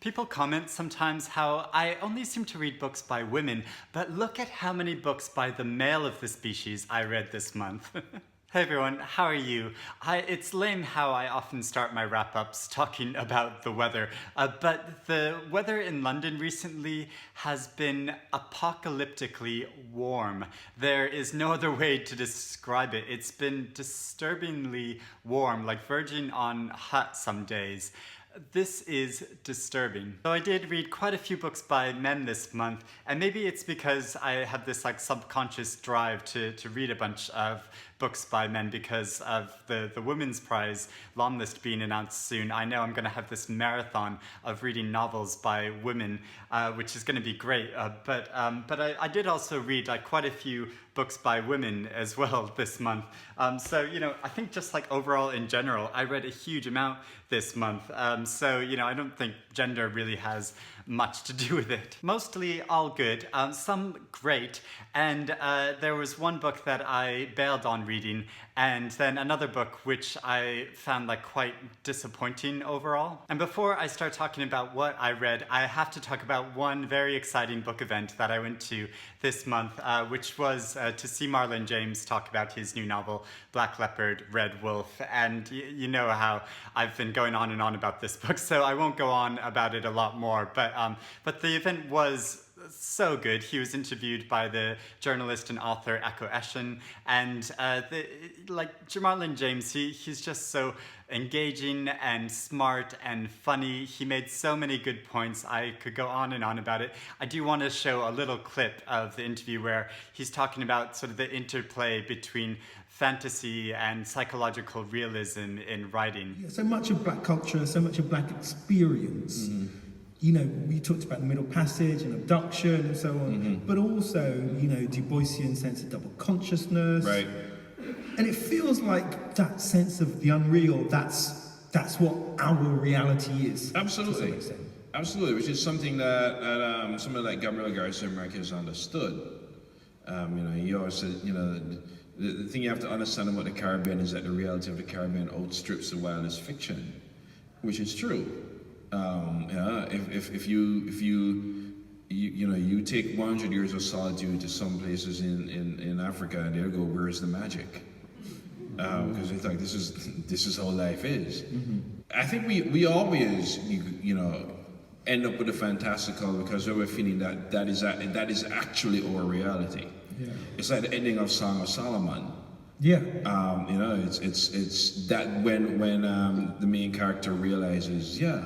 People comment sometimes how I only seem to read books by women, but look at how many books by the male of the species I read this month. Hey everyone, how are you? It's lame how I often start my wrap-ups talking about the weather, but the weather in London recently has been apocalyptically warm. There is no other way to describe it. It's been disturbingly warm, like verging on hot some days. This is disturbing. So I did read quite a few books by men this month, and maybe it's because I have this like subconscious drive to read a bunch of books by men because of the Women's Prize longlist being announced soon. I know I'm going to have this marathon of reading novels by women, which is going to be great. But I did also read like quite a few books by women as well this month. So, you know, I think just like overall in general, I read a huge amount this month. So, you know, I don't think gender really has much to do with it. Mostly all good, some great, and there was one book that I bailed on reading, and then another book which I found like quite disappointing overall. And before I start talking about what I read, I have to talk about one very exciting book event that I went to this month, which was to see Marlon James talk about his new novel, Black Leopard, Red Wolf. And you know how I've been going on and on about this book, so I won't go on about it a lot more, but the event was so good. He was interviewed by the journalist and author Echo Eshen, and Marlon James, he's just so engaging and smart and funny. He made so many good points. I could go on and on about it. I do want to show a little clip of the interview where he's talking about sort of the interplay between fantasy and psychological realism in writing. Yeah, so much of black culture, so much of black experience. Mm-hmm. You know, we talked about the Middle Passage and abduction and so on, mm-hmm. but also, you know, Du Boisian sense of double consciousness. Right. And it feels like that sense of the unreal, that's what our reality is. Absolutely. Absolutely, which is something that somebody like Gabriel Garcia Marquez understood. You know, he always said, you know, the thing you have to understand about the Caribbean is that the reality of the Caribbean outstrips the wildest fiction, which is true. Yeah, if you take 100 years of solitude to some places in Africa, and they'll go, "Where's the magic?" Because they think this is how life is. Mm-hmm. I think we always you know end up with the fantastical because we're feeling that is actually our reality. Yeah. It's like the ending of Song of Solomon. Yeah. You know, it's that when the main character realizes, yeah.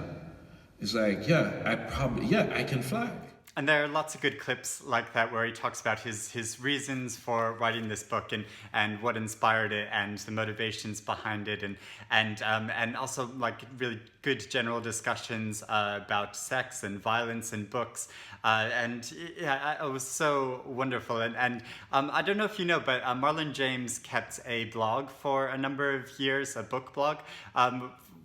It's like, I can fly. And there are lots of good clips like that where he talks about his reasons for writing this book and what inspired it and the motivations behind it and also like really good general discussions about sex and violence in books. And yeah, it was so wonderful. And I don't know if you know, but Marlon James kept a blog for a number of years, a book blog,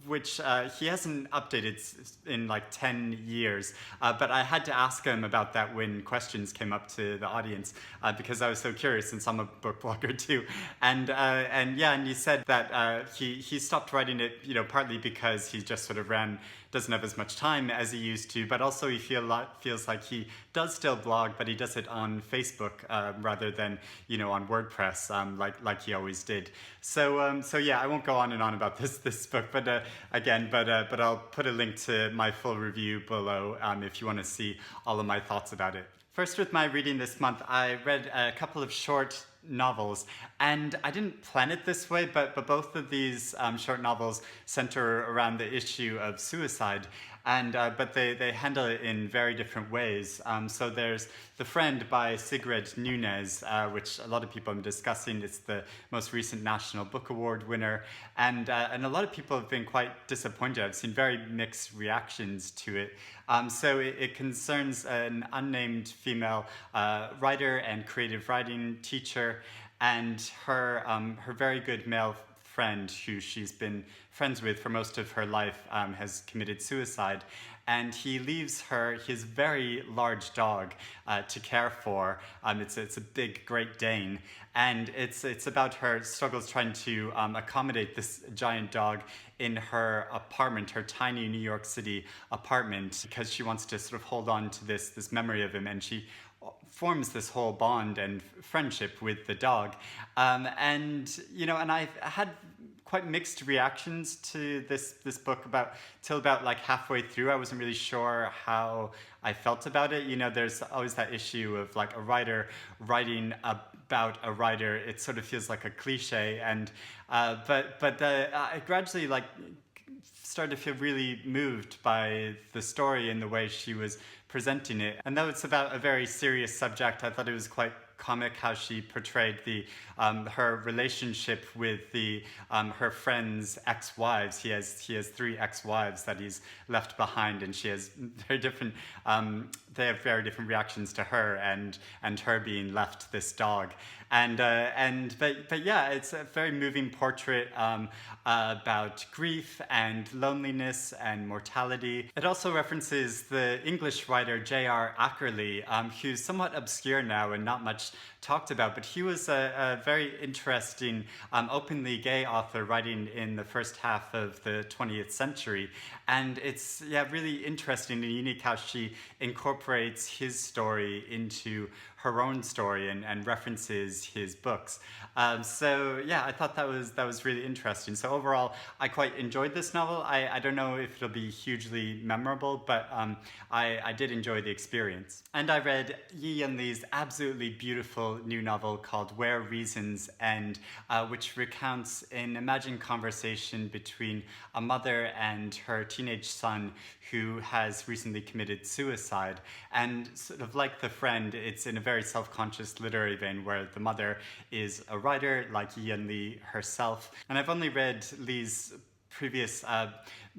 which he hasn't updated in like 10 years. But I had to ask him about that when questions came up to the audience because I was so curious, since I'm a book blogger too. And he said that he stopped writing it, you know, partly because he just sort of doesn't have as much time as he used to, but also he feels like he does still blog, but he does it on Facebook rather than, you know, on WordPress like he always did. So yeah, I won't go on and on about this book, but I'll put a link to my full review below if you want to see all of my thoughts about it. First, with my reading this month, I read a couple of short novels, and I didn't plan it this way, but both of these short novels center around the issue of suicide, and but they handle it in very different ways. So there's The Friend by Sigrid Nunez, which a lot of people have been discussing. It's the most recent National Book Award winner, and a lot of people have been quite disappointed. I've seen very mixed reactions to it. So it concerns an unnamed female writer and creative writing teacher and her very good male friend who she's been friends with for most of her life has committed suicide. And he leaves her his very large dog to care for. It's a big Great Dane. And it's about her struggles trying to accommodate this giant dog in her apartment, her tiny New York City apartment, because she wants to sort of hold on to this memory of him. And she forms this whole bond and friendship with the dog. And I've had quite mixed reactions to this book till about like halfway through. I wasn't really sure how I felt about it. There's always that issue of like a writer writing about a writer. It sort of feels like a cliche, and I gradually like started to feel really moved by the story and the way she was presenting it. And though it's about a very serious subject, I thought it was quite comic how she portrayed her relationship with her friends' ex-wives. He has 3 ex-wives that he's left behind, and she has very different. They have very different reactions to her and her being left this dog. But yeah, it's a very moving portrait about grief and loneliness and mortality. It also references the English writer J.R. Ackerley, who's somewhat obscure now and not much talked about, but he was a very interesting openly gay author writing in the first half of the 20th century. And it's really interesting and unique how she incorporates his story into her own story and references his books. So yeah, I thought that was really interesting. So overall, I quite enjoyed this novel. I don't know if it'll be hugely memorable, but I did enjoy the experience. And I read Yiyun Li's absolutely beautiful new novel called Where Reasons End, which recounts an imagined conversation between a mother and her teenage son who has recently committed suicide. And sort of like The Friend, it's in a very self-conscious literary vein where the mother is a writer like Yiyun Li herself. And I've only read Li's previous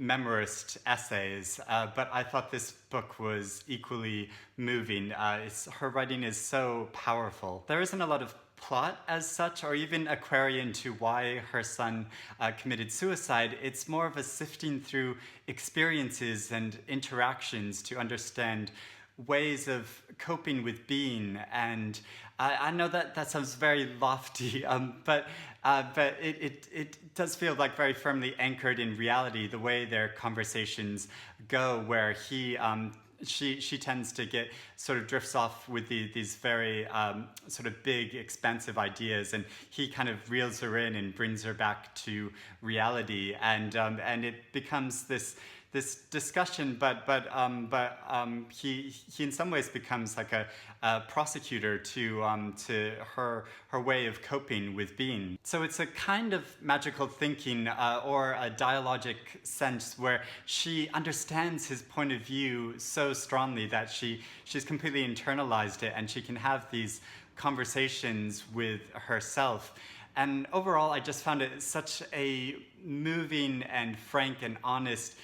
memoirist essays, but I thought this book was equally moving. Her writing is so powerful. There isn't a lot of plot as such, or even a query into why her son committed suicide. It's more of a sifting through experiences and interactions to understand ways of coping with being. And I know that sounds very lofty, but it does feel like very firmly anchored in reality, the way their conversations go, where she tends to get sort of drifts off with these very sort of big, expansive ideas, and he kind of reels her in and brings her back to reality, and it becomes this discussion, but he in some ways becomes like a prosecutor to her way of coping with being. So it's a kind of magical thinking or a dialogic sense where she understands his point of view so strongly that she's completely internalized it, and she can have these conversations with herself. And overall, I just found it such a moving and frank and honest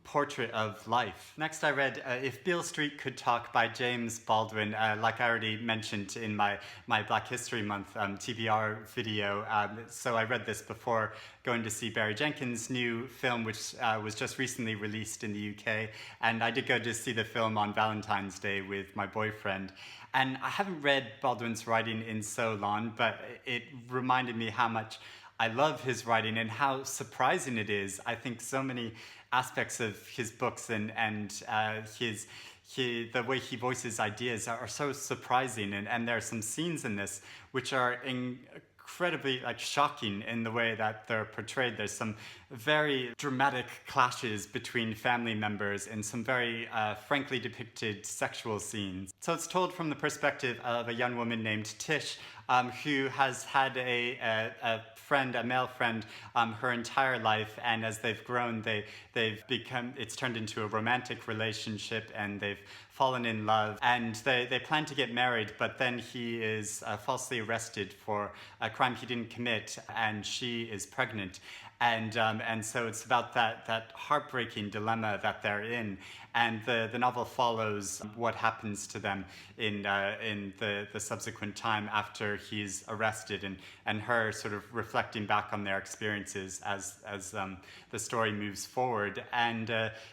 portrait of life. Next, I read If Beale Street Could Talk by James Baldwin, like I already mentioned in my Black History Month TBR video. So I read this before going to see Barry Jenkins' new film, which was just recently released in the UK. And I did go to see the film on Valentine's Day with my boyfriend. And I haven't read Baldwin's writing in so long, but it reminded me how much I love his writing and how surprising it is. I think so many aspects of his books and the way he voices ideas are so surprising, and there are some scenes in this which are incredibly shocking in the way that they're portrayed. There's some very dramatic clashes between family members and some very frankly depicted sexual scenes. So it's told from the perspective of a young woman named Tish, who has had a male friend, her entire life, and as they've grown, it's turned into a romantic relationship, and they've fallen in love, and they plan to get married, but then he is falsely arrested for a crime he didn't commit, and she is pregnant. and so it's about that heartbreaking dilemma that they're in, and the novel follows what happens to them in the subsequent time after he's arrested, and her sort of reflecting back on their experiences as the story moves forward. And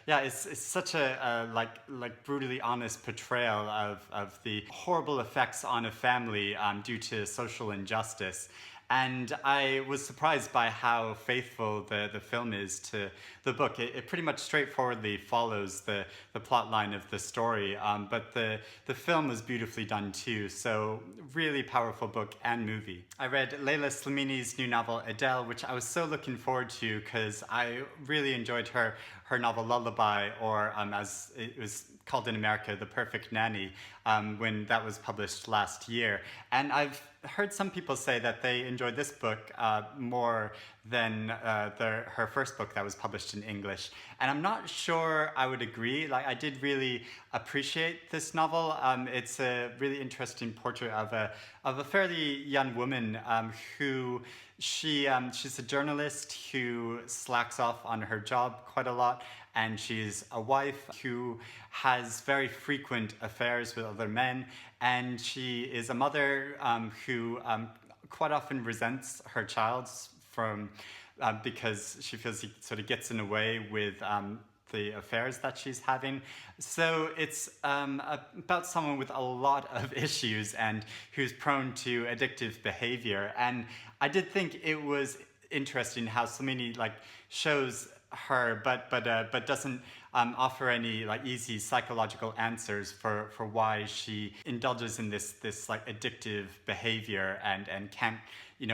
it's such a like brutally honest portrayal of the horrible effects on a family due to social injustice. And I was surprised by how faithful the film is to the book. It pretty much straightforwardly follows the plot line of the story, but the film was beautifully done too. So really powerful book and movie. I read Leila Slimani's new novel, Adele, which I was so looking forward to because I really enjoyed her novel Lullaby, or as it was called in America, The Perfect Nanny, when that was published last year. And I've heard some people say that they enjoyed this book more than her first book that was published in English. And I'm not sure I would agree. Like, I did really appreciate this novel. It's a really interesting portrait of a fairly young woman who she's a journalist who slacks off on her job quite a lot, and she's a wife who has very frequent affairs with other men, and she is a mother who quite often resents her child from because she feels he sort of gets in the way with the affairs that she's having. So it's about someone with a lot of issues and who's prone to addictive behavior. And I did think it was interesting how Slimani shows her, but doesn't offer any easy psychological answers for why she indulges in this addictive behavior and can't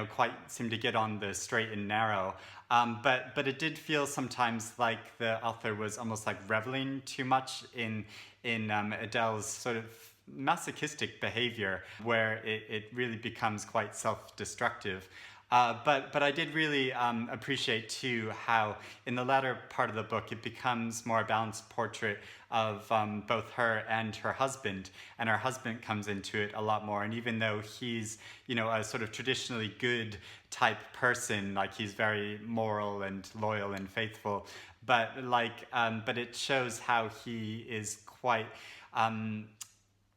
quite seem to get on the straight and narrow. But it did feel sometimes like the author was almost reveling too much in Adele's sort of masochistic behavior, where it really becomes quite self-destructive. But I did really appreciate too how in the latter part of the book it becomes more a balanced portrait of both her and her husband, and her husband comes into it a lot more. And even though he's a sort of traditionally good type person, he's very moral and loyal and faithful, but it shows how he is quite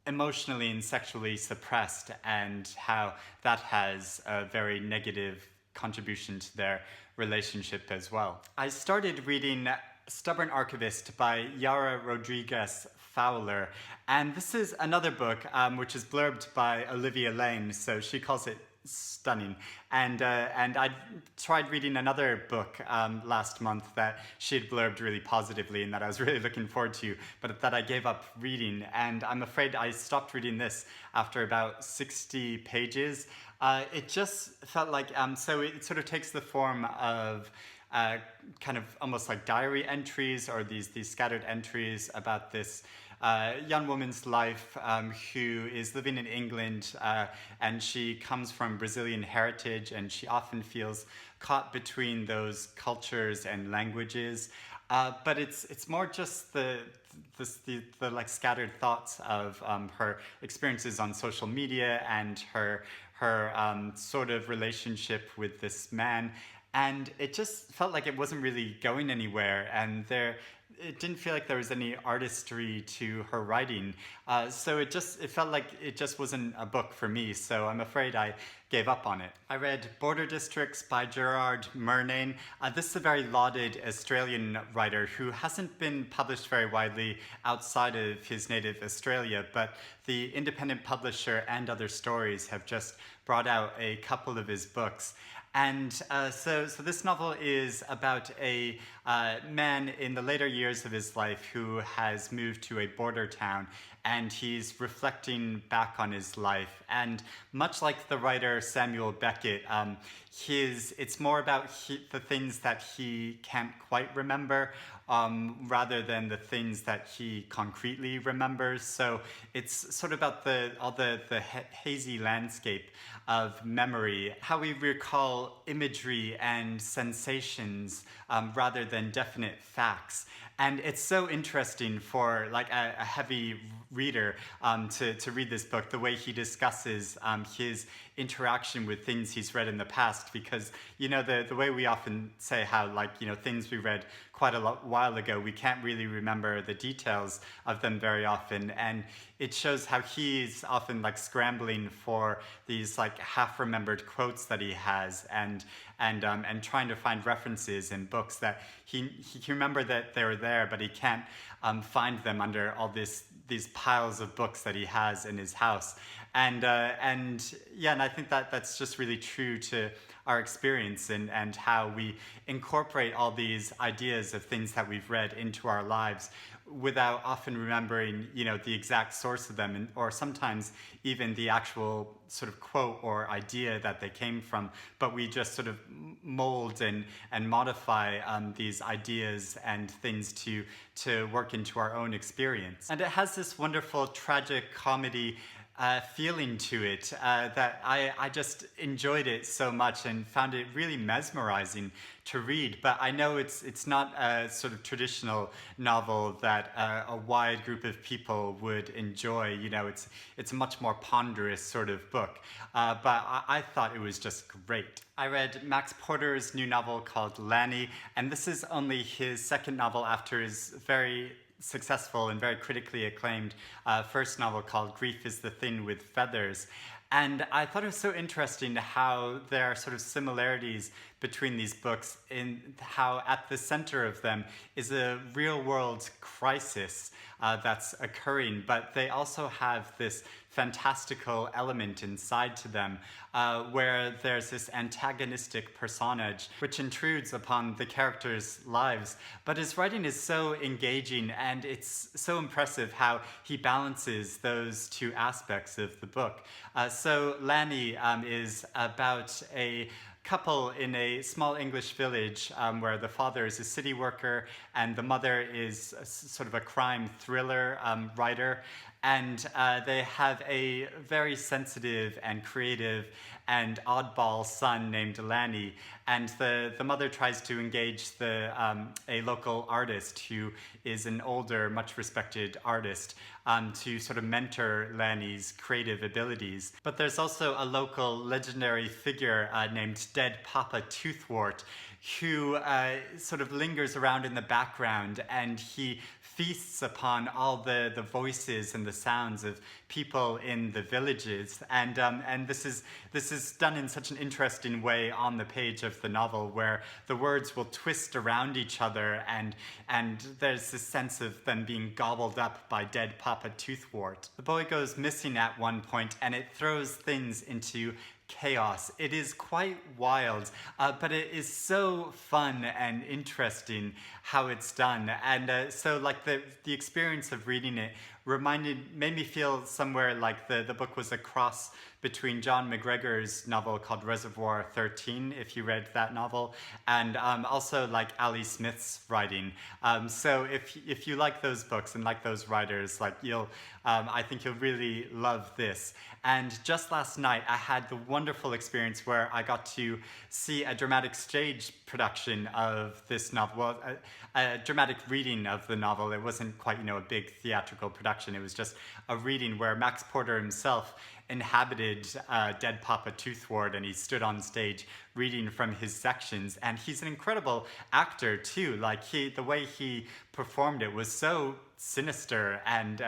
emotionally and sexually suppressed, and how that has a very negative contribution to their relationship as well. I started reading Stubborn Archivist by Yara Rodrigues Fowler, and this is another book which is blurbed by Elaine, so she calls it stunning. And I tried reading another book last month that she had blurbed really positively and that I was really looking forward to, but that I gave up reading. And I'm afraid I stopped reading this after about 60 pages. It just felt like, so it sort of takes the form of kind of almost like diary entries, or these scattered entries about this young woman's life who is living in England, and she comes from Brazilian heritage, and she often feels caught between those cultures and languages. But it's more just the scattered thoughts of her experiences on social media and her sort of relationship with this man. And it just felt like it wasn't really going anywhere, and it didn't feel like there was any artistry to her writing. So it felt like it just wasn't a book for me, so I'm afraid I gave up on it. I read Border Districts by Gerald Murnane. This is a very lauded Australian writer who hasn't been published very widely outside of his native Australia, but the independent publisher And Other Stories have just brought out a couple of his books. And so this novel is about a man in the later years of his life who has moved to a border town, and he's reflecting back on his life. And much like the writer Samuel Beckett, it's more about the things that he can't quite remember, rather than the things that he concretely remembers. So it's sort of about all the hazy landscape of memory, how we recall imagery and sensations rather than definite facts. And it's so interesting for a heavy reader to read this book, the way he discusses his interaction with things he's read in the past, because, you know, the way we often say how, like, you know, things we read quite a while ago, we can't really remember the details of them very often, and it shows how he's often like scrambling for these like half-remembered quotes that he has, and trying to find references in books that he remember that they were there, but he can't find them under all these piles of books that he has in his house. And I think that that's just really true to our experience, and how we incorporate all these ideas of things that we've read into our lives without often remembering, you know, the exact source of them, or sometimes even the actual sort of quote or idea that they came from, but we just sort of mold and modify these ideas and things to work into our own experience. And it has this wonderful tragic comedy feeling to it that I just enjoyed it so much and found it really mesmerizing to read. But I know it's not a sort of traditional novel that a wide group of people would enjoy. You know, it's a much more ponderous sort of book. But I thought it was just great. I read Max Porter's new novel called Lanny, and this is only his second novel after his very successful and very critically acclaimed first novel called Grief is the Thing with Feathers. And I thought it was so interesting how there are sort of similarities between these books, in how at the center of them is a real world crisis that's occurring, but they also have this fantastical element inside to them, where there's this antagonistic personage which intrudes upon the characters' lives. But his writing is so engaging, and it's so impressive how he balances those two aspects of the book. So Lanny is about a couple in a small English village where the father is a city worker and the mother is sort of a crime thriller writer. And they have a very sensitive and creative and oddball son named Lanny. And the mother tries to engage a local artist who is an older, much respected artist to sort of mentor Lanny's creative abilities. But there's also a local legendary figure named Dead Papa Toothwort, who sort of lingers around in the background, and he feasts upon all the voices and the sounds of people in the villages, and this is done in such an interesting way on the page of the novel, where the words will twist around each other, and there's this sense of them being gobbled up by Dead Papa Toothwort. The boy goes missing at one point, and it throws things into chaos. It is quite wild, but it is so fun and interesting how it's done. And so like the experience of reading it made me feel somewhere like the book was a cross between John McGregor's novel called Reservoir 13, if you read that novel, and also like Ali Smith's writing. So if you like those books and like those writers, like I think you'll really love this. And just last night, I had the wonderful experience where I got to see a dramatic stage production of this novel, well, a dramatic reading of the novel. It wasn't quite, a big theatrical production. It was just a reading where Max Porter himself inhabited Dead Papa Toothwort, and he stood on stage reading from his sections. And he's an incredible actor too. Like the way he performed it was so sinister and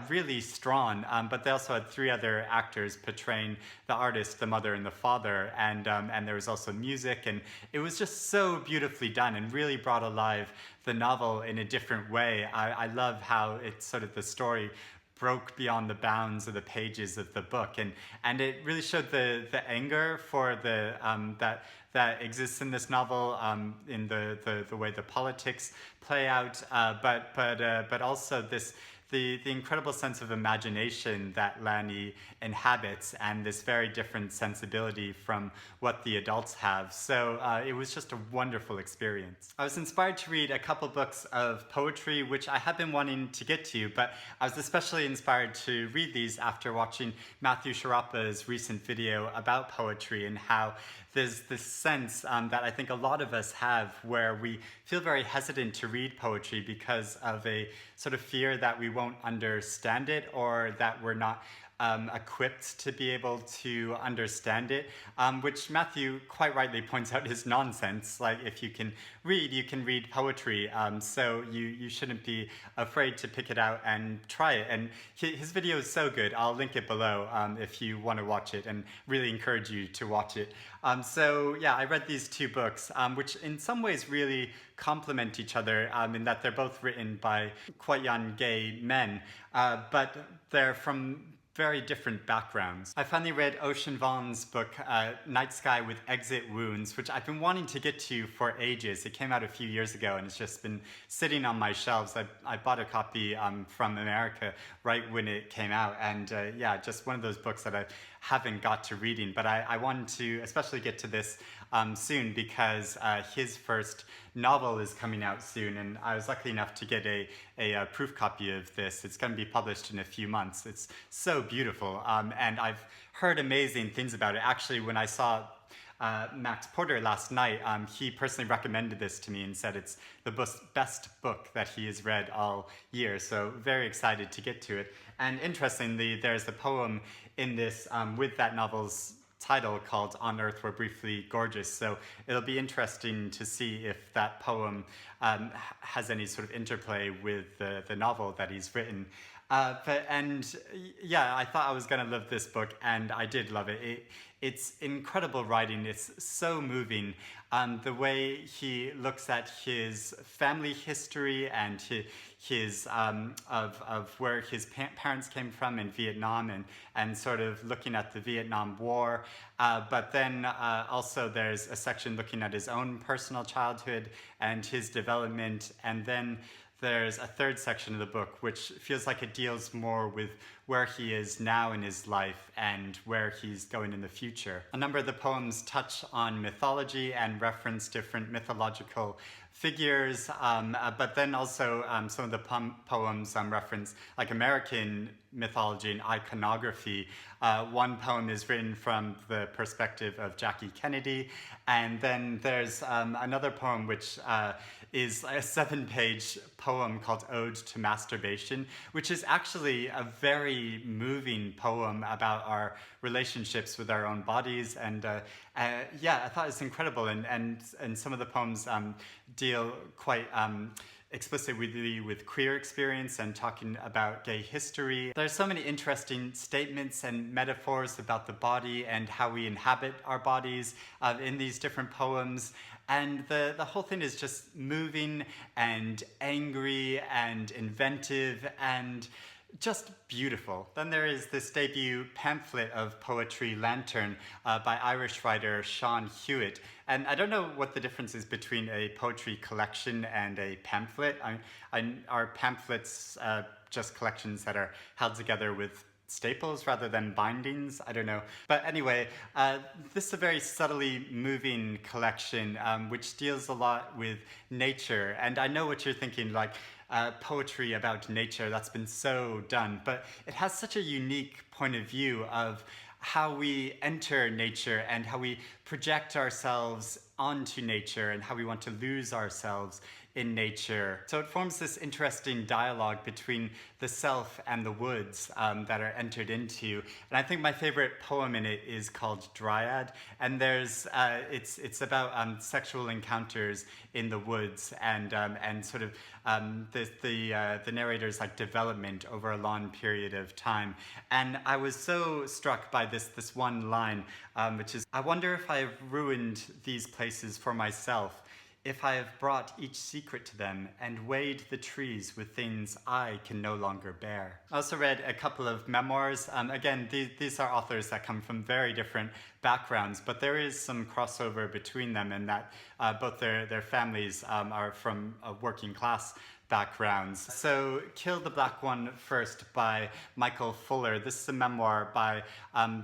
really strong. But they also had three other actors portraying the artist, the mother, and the father. And there was also music, and it was just so beautifully done and really brought alive the novel in a different way. I love how it's sort of the story broke beyond the bounds of the pages of the book, and it really showed the anger for the that exists in this novel, in the way the politics play out, but also the incredible sense of imagination that Lanny inhabits, and this very different sensibility from what the adults have. So it was just a wonderful experience. I was inspired to read a couple books of poetry, which I have been wanting to get to, but I was especially inspired to read these after watching Matthew Sharapa's recent video about poetry, and how there's this sense that I think a lot of us have, where we feel very hesitant to read poetry because of a sort of fear that we won't understand it, or that we're not equipped to be able to understand it, which Matthew quite rightly points out is nonsense. Like, if you can read poetry, so you shouldn't be afraid to pick it out and try it. And his video is so good. I'll link it below if you want to watch it, and really encourage you to watch it. So yeah, I read these two books, which in some ways really complement each other in that they're both written by quite young gay men, but they're from very different backgrounds. I finally read Ocean Vuong's book, Night Sky with Exit Wounds, which I've been wanting to get to for ages. It came out a few years ago and it's just been sitting on my shelves. I bought a copy from America right when it came out, and yeah, just one of those books that I haven't got to reading, but I wanted to especially get to this soon because his first novel is coming out soon, and I was lucky enough to get a proof copy of this. It's going to be published in a few months. It's so beautiful, and I've heard amazing things about it. Actually, when I saw Max Porter last night, he personally recommended this to me and said it's the best book that he has read all year, so very excited to get to it. And interestingly, there's a poem in this with that novel's title called On Earth We're Briefly Gorgeous, so it'll be interesting to see if that poem has any sort of interplay with the novel that he's written. And yeah, I thought I was going to love this book, and I did love it. It's incredible writing. It's so moving. The way he looks at his family history and his of where his parents came from in Vietnam, and sort of looking at the Vietnam War. But then also there's a section looking at his own personal childhood and his development, and then there's a third section of the book which feels like it deals more with where he is now in his life and where he's going in the future. A number of the poems touch on mythology and reference different mythological figures, but then also some of the poems reference like American mythology and iconography. One poem is written from the perspective of Jackie Kennedy, and then there's another poem which is a 7-page poem called Ode to Masturbation, which is actually a very moving poem about our relationships with our own bodies. And yeah, I thought it was incredible. And some of the poems deal quite explicitly with queer experience and talking about gay history. There's so many interesting statements and metaphors about the body and how we inhabit our bodies in these different poems. And the whole thing is just moving and angry and inventive and just beautiful. Then there is this debut pamphlet of poetry, Lantern, by Irish writer Sean Hewitt. And I don't know what the difference is between a poetry collection and a pamphlet. Are pamphlets just collections that are held together with staples rather than bindings? I don't know. But anyway, this is a very subtly moving collection which deals a lot with nature. And I know what you're thinking, like, poetry about nature, that's been so done, but it has such a unique point of view of how we enter nature and how we project ourselves onto nature and how we want to lose ourselves in nature. So it forms this interesting dialogue between the self and the woods that are entered into. And I think my favorite poem in it is called Dryad. And there's it's about sexual encounters in the woods and sort of the narrator's like development over a long period of time. And I was so struck by this one line, which is, I wonder if I have ruined these places for myself, if I have brought each secret to them and weighed the trees with things I can no longer bear. I also read a couple of memoirs. Again, these are authors that come from very different backgrounds, but there is some crossover between them in that both their families are from working class backgrounds. So Kill the Black One First by Michael Fuller. This is a memoir by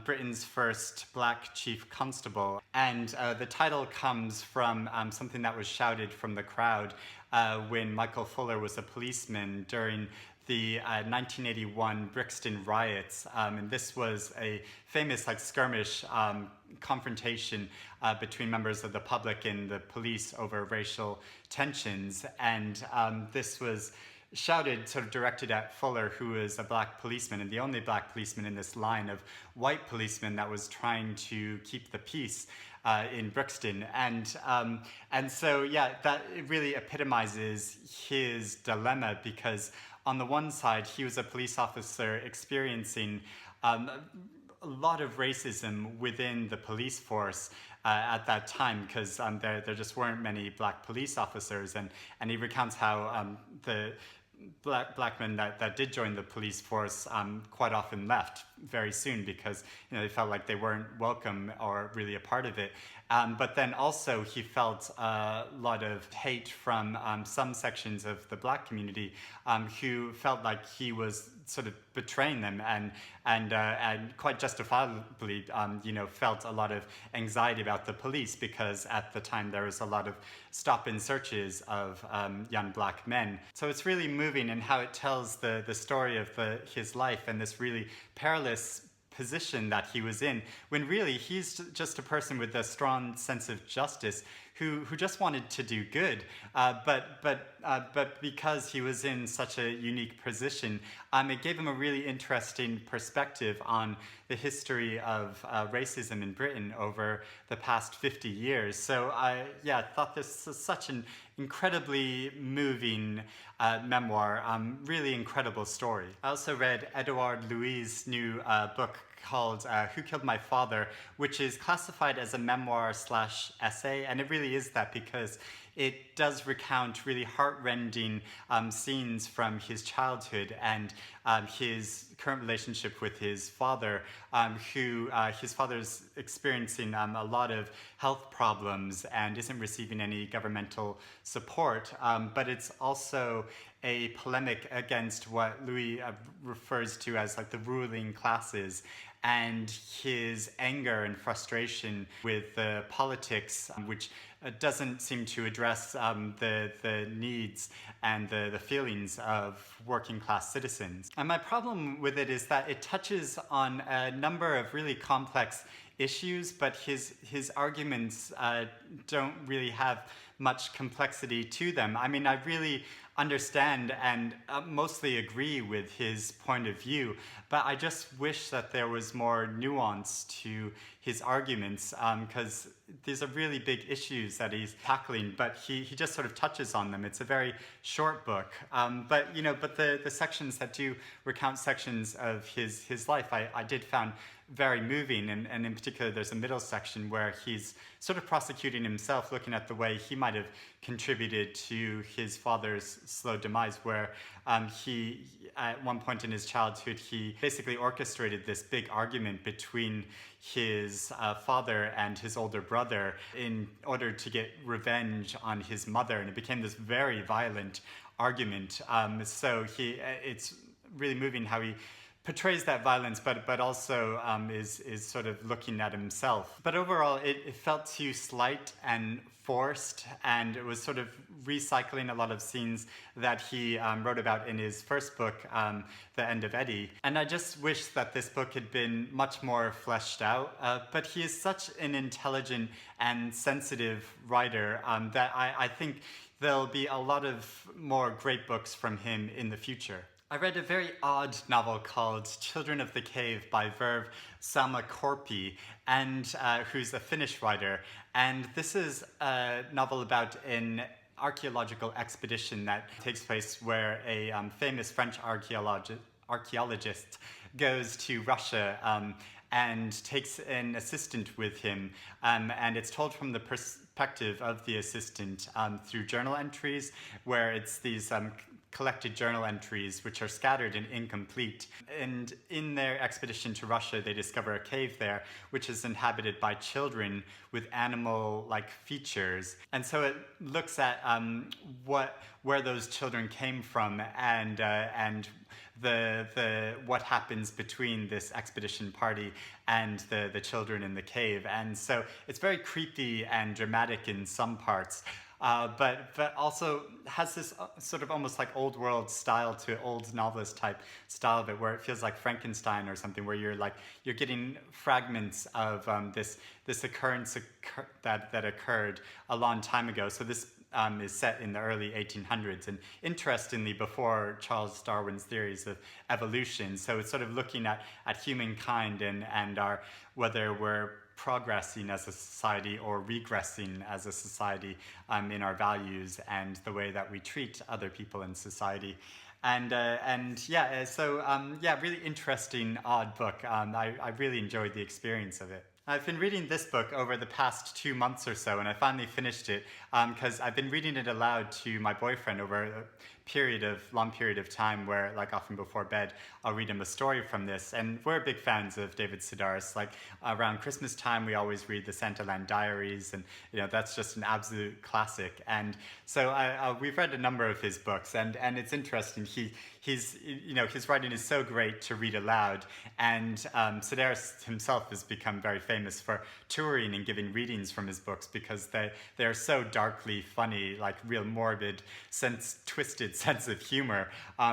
Britain's first black chief constable. And the title comes from something that was shouted from the crowd when Michael Fuller was a policeman during the 1981 Brixton riots. And this was a famous skirmish confrontation between members of the public and the police over racial tensions. And this was shouted, sort of directed at Fuller, who was a black policeman and the only black policeman in this line of white policemen that was trying to keep the peace in Brixton. And so, yeah, that really epitomizes his dilemma, because on the one side, he was a police officer experiencing a lot of racism within the police force at that time, because there just weren't many black police officers, and he recounts how the black men that did join the police force quite often left very soon because they felt like they weren't welcome or really a part of it. But then also he felt a lot of hate from some sections of the black community who felt like he was sort of betraying them, and quite justifiably felt a lot of anxiety about the police, because at the time there was a lot of stop and searches of young black men. So it's really moving in how it tells the story of his life and this really perilous position that he was in, when really he's just a person with a strong sense of justice who just wanted to do good, but because he was in such a unique position, it gave him a really interesting perspective on the history of racism in Britain over the past 50 years. So I thought this was such an incredibly moving memoir, really incredible story. I also read Edouard Louis' new book called Who Killed My Father, which is classified as a memoir/essay, and it really is that because it does recount really heartrending scenes from his childhood and his current relationship with his father, who his father's experiencing a lot of health problems and isn't receiving any governmental support. But it's also a polemic against what Louis refers to as like the ruling classes, and his anger and frustration with the politics, which doesn't seem to address the needs and the feelings of working class citizens. And my problem with it is that it touches on a number of really complex issues, but his arguments don't really have much complexity to them. I mean, I really understand and mostly agree with his point of view, but I just wish that there was more nuance to his arguments, because these are really big issues that he's tackling, but he just sort of touches on them. It's a very short book, but the sections that do recount sections of his life, I did found very moving, and in particular there's a middle section where he's sort of prosecuting himself, looking at the way he might have contributed to his father's slow demise, where he, at one point in his childhood, he basically orchestrated this big argument between his father and his older brother in order to get revenge on his mother, and it became this very violent argument. So it's really moving how he portrays that violence, but also is sort of looking at himself. But overall, it felt too slight and forced, and it was sort of recycling a lot of scenes that he wrote about in his first book, The End of Eddie. And I just wish that this book had been much more fleshed out, but he is such an intelligent and sensitive writer that I think there'll be a lot of more great books from him in the future. I read a very odd novel called Children of the Cave by Virve Sammalkorpi, and who's a Finnish writer. And this is a novel about an archaeological expedition that takes place where a famous French archaeologist goes to Russia and takes an assistant with him. And it's told from the perspective of the assistant through journal entries, where it's these collected journal entries which are scattered and incomplete. And in their expedition to Russia, they discover a cave there which is inhabited by children with animal-like features. And so it looks at where those children came from and the what happens between this expedition party and the children in the cave. And so it's very creepy and dramatic in some parts. But also has this sort of almost like old world style to old novelist type style of it, where it feels like Frankenstein or something, where you're getting fragments of this occurrence that occurred a long time ago. So this is set in the early 1800s, and interestingly before Charles Darwin's theories of evolution. So it's sort of looking at humankind and our, whether we're progressing as a society or regressing as a society in our values and the way that we treat other people in society. Really interesting, odd book. I really enjoyed the experience of it. I've been reading this book over the past 2 months or so, and I finally finished it because I've been reading it aloud to my boyfriend over a long period of time where, like, often before bed, I'll read him a story from this. And we're big fans of David Sedaris. Like, around Christmas time, we always read the Santaland Diaries, and, you know, that's just an absolute classic. And so we've read a number of his books, and it's interesting. His writing is so great to read aloud, and Sedaris himself has become very famous for touring and giving readings from his books because they are so darkly funny, like real morbid, twisted sense of humor,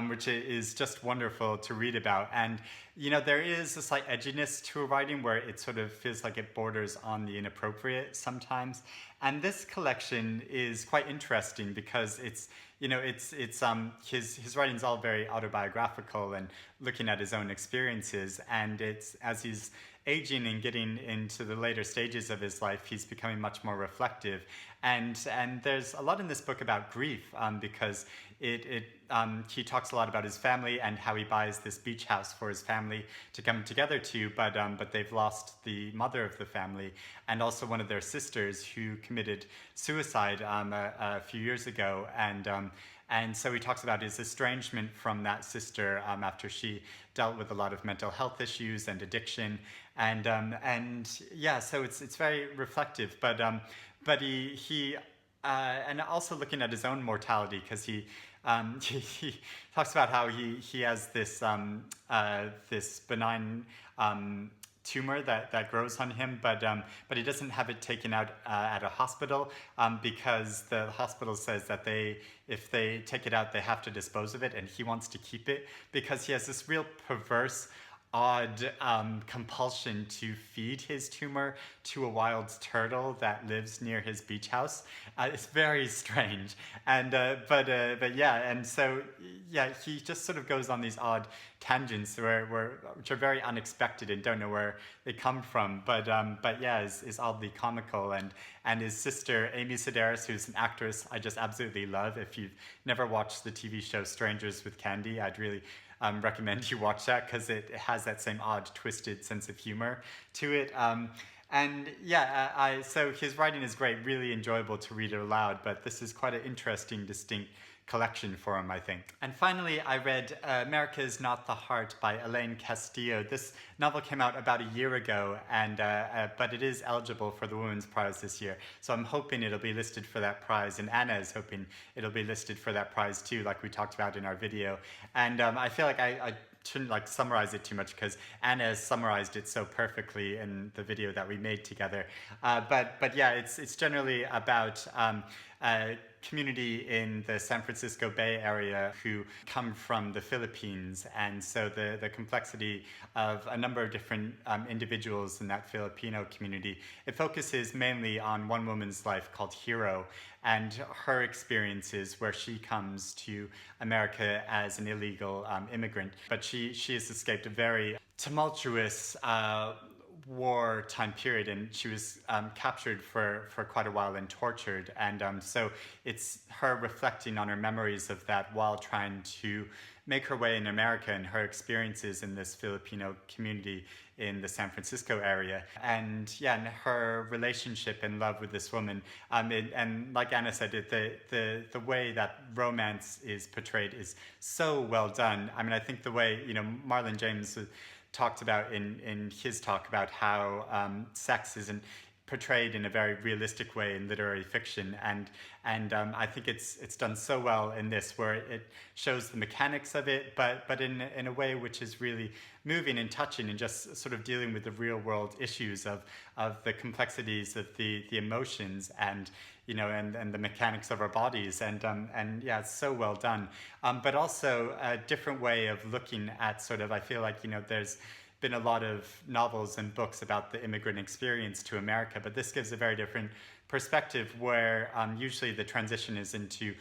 which is just wonderful to read about. And you know, there is a slight edginess to a writing where it sort of feels like it borders on the inappropriate sometimes. And this collection is quite interesting because his writing's all very autobiographical and looking at his own experiences. And it's as he's aging and getting into the later stages of his life, he's becoming much more reflective. And there's a lot in this book about grief because he talks a lot about his family and how he buys this beach house for his family to come together to, but they've lost the mother of the family and also one of their sisters who committed suicide a few years ago. And so he talks about his estrangement from that sister after she dealt with a lot of mental health issues and addiction, so it's very reflective. But he and also looking at his own mortality because he talks about how he has this this benign tumor that grows on him, but he doesn't have it taken out at a hospital because the hospital says that if they take it out, they have to dispose of it, and he wants to keep it because he has this real perverse, odd compulsion to feed his tumor to a wild turtle that lives near his beach house. It's very strange, he just sort of goes on these odd tangents which are very unexpected and don't know where they come from, is oddly comical. And his sister Amy Sedaris, who's an actress I just absolutely love. If you've never watched the TV show Strangers with Candy, I'd really recommend you watch that because it has that same odd, twisted sense of humor to it. So his writing is great, really enjoyable to read it aloud, but this is quite an interesting, distinct collection for him, I think. And finally, I read America is Not the Heart by Elaine Castillo. This novel came out about a year ago, but it is eligible for the Women's Prize this year. So I'm hoping it'll be listed for that prize, and Anna is hoping it'll be listed for that prize too, like we talked about in our video. And I feel like I shouldn't summarize it too much because Anna has summarized it so perfectly in the video that we made together. It's generally about a community in the San Francisco Bay Area who come from the Philippines, and so the complexity of a number of different individuals in that Filipino community. It focuses mainly on one woman's life called Hero and her experiences where she comes to America as an illegal immigrant, but she has escaped a very tumultuous wartime period, and she was captured for quite a while and tortured, and so it's her reflecting on her memories of that while trying to make her way in America and her experiences in this Filipino community in the San Francisco area, and her relationship and love with this woman, and like Anna said, the way that romance is portrayed is so well done. I mean, I think the way Marlon James talked about in his talk about how sex isn't portrayed in a very realistic way in literary fiction, and I think it's done so well in this, where it shows the mechanics of it, but in a way which is really moving and touching, and just sort of dealing with the real world issues of the complexities of the emotions and the mechanics of our bodies, and it's so well done, but also a different way of looking at sort of, I feel like there's been a lot of novels and books about the immigrant experience to America, but this gives a very different perspective where usually the transition is into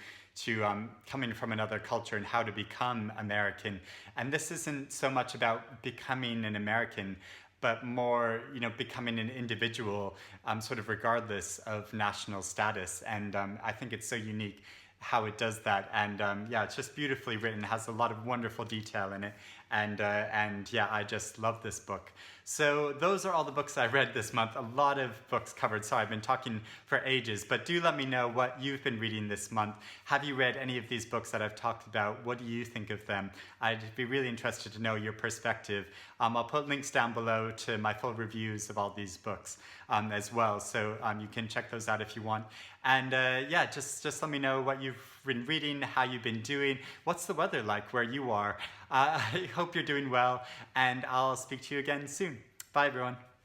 coming from another culture and how to become American. And this isn't so much about becoming an American, but more, becoming an individual, sort of regardless of national status. And I think it's so unique how it does that. And it's just beautifully written, has a lot of wonderful detail in it. And I just love this book. So those are all the books I read this month. A lot of books covered. Sorry, I've been talking for ages, but do let me know what you've been reading this month. Have you read any of these books that I've talked about? What do you think of them? I'd be really interested to know your perspective. I'll put links down below to my full reviews of all these books as well, so you can check those out if you want. And just let me know what you've been reading, how you've been doing. What's the weather like where you are? I hope you're doing well, and I'll speak to you again soon. Bye, everyone.